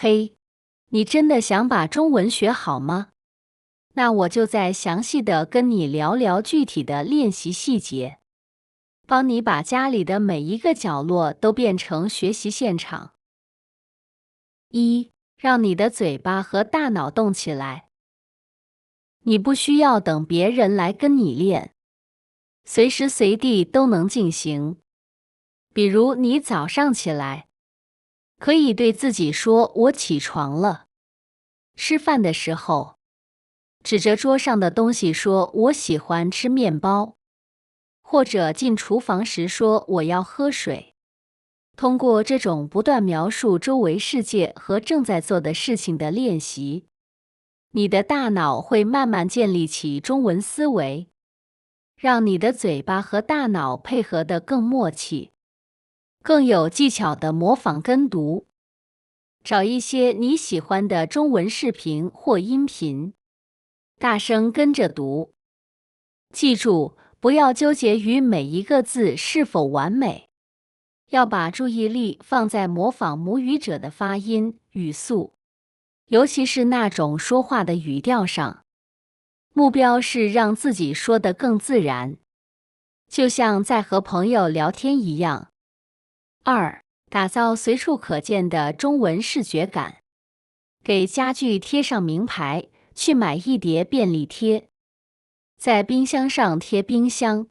嘿，你真的想把中文学好吗？那我就再详细的跟你聊聊具体的练习细节，帮你把家里的每一个角落都变成学习现场。一，让你的嘴巴和大脑动起来。你不需要等别人来跟你练，随时随地都能进行。比如你早上起来，可以对自己说“我起床了”。吃饭的时候，指着桌上的东西说“我喜欢吃面包”，或者进厨房时说“我要喝水”。通过这种不断描述周围世界和正在做的事情的练习，你的大脑会慢慢建立起中文思维，让你的嘴巴和大脑配合得更默契，更有技巧地模仿跟读。找一些你喜欢的中文视频或音频，大声跟着读。记住，不要纠结于每一个字是否完美，要把注意力放在模仿母语者的发音、语速，尤其是那种说话的语调上。目标是让自己说得更自然，就像在和朋友聊天一样。二，打造随处可见的中文视觉感。给家具贴上名牌，去买一叠便利贴。在冰箱上贴冰箱，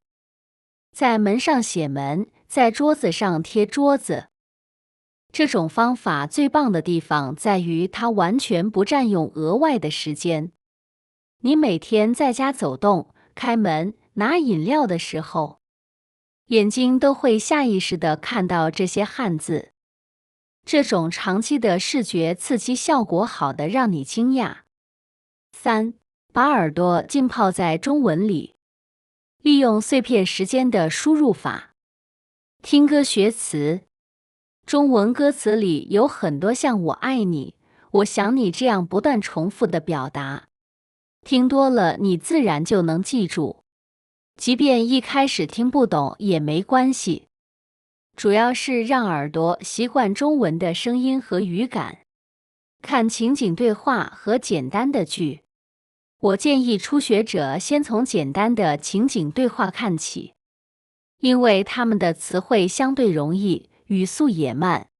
在门上写门，在桌子上贴桌子。这种方法最棒的地方在于它完全不占用额外的时间。你每天在家走动、开门、拿饮料的时候，眼睛都会下意识地看到这些汉字。这种长期的视觉刺激效果好得让你惊讶。三，把耳朵浸泡在中文里，利用碎片时间的输入法，听歌学词。中文歌词里有很多像“我爱你”“我想你”这样不断重复的表达，听多了你自然就能记住，即便一开始听不懂也没关系。主要是让耳朵习惯中文的声音和语感。看情景对话和简单的句，我建议初学者先从简单的情景对话看起，因为他们的词汇相对容易，语速也慢，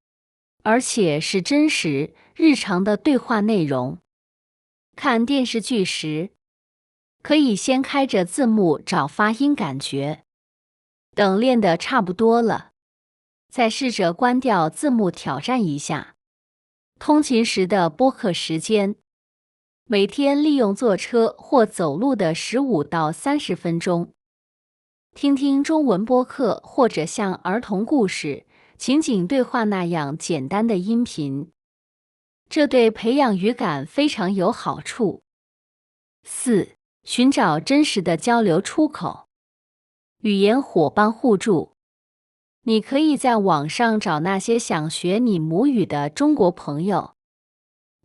而且是真实、日常的对话内容。看电视剧时，可以先开着字幕找发音感觉，等练得差不多了，再试着关掉字幕挑战一下。通勤时的播客时间，每天利用坐车或走路的15到30分钟，听听中文播客或者像儿童故事、情景对话那样简单的音频，这对培养语感非常有好处。四，寻找真实的交流出口，语言伙伴互助。你可以在网上找那些想学你母语的中国朋友，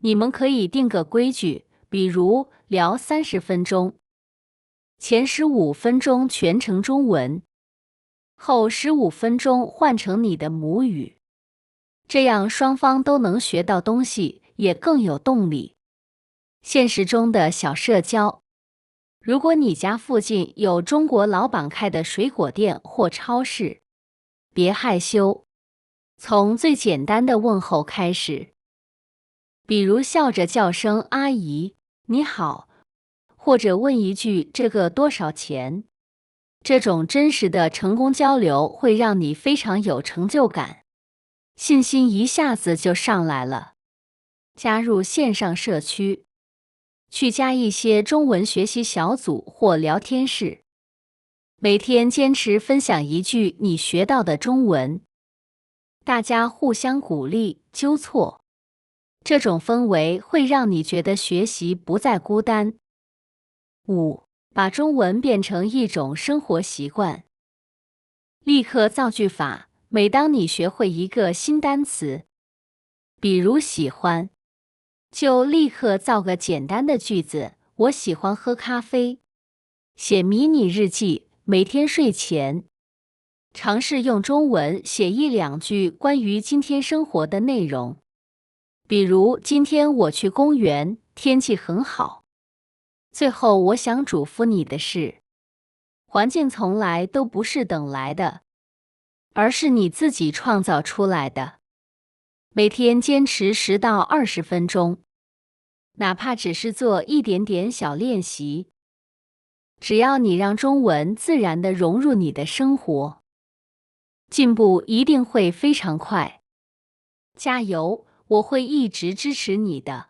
你们可以定个规矩，比如聊30分钟，前15分钟全程中文，后15分钟换成你的母语，这样双方都能学到东西，也更有动力。现实中的小社交，如果你家附近有中国老板开的水果店或超市，别害羞，从最简单的问候开始，比如笑着叫声阿姨，你好，或者问一句这个多少钱。这种真实的成功交流会让你非常有成就感，信心一下子就上来了。加入线上社区，去加一些中文学习小组或聊天室，每天坚持分享一句你学到的中文，大家互相鼓励、纠错，这种氛围会让你觉得学习不再孤单。五，把中文变成一种生活习惯。立刻造句法，每当你学会一个新单词，比如喜欢，就立刻造个简单的句子，我喜欢喝咖啡。写迷你日记，每天睡前，尝试用中文写1-2句关于今天生活的内容。比如今天我去公园，天气很好。最后，我想嘱咐你的是，环境从来都不是等来的，而是你自己创造出来的。每天坚持10到20分钟，哪怕只是做一点点小练习，只要你让中文自然地融入你的生活，进步一定会非常快。加油，我会一直支持你的。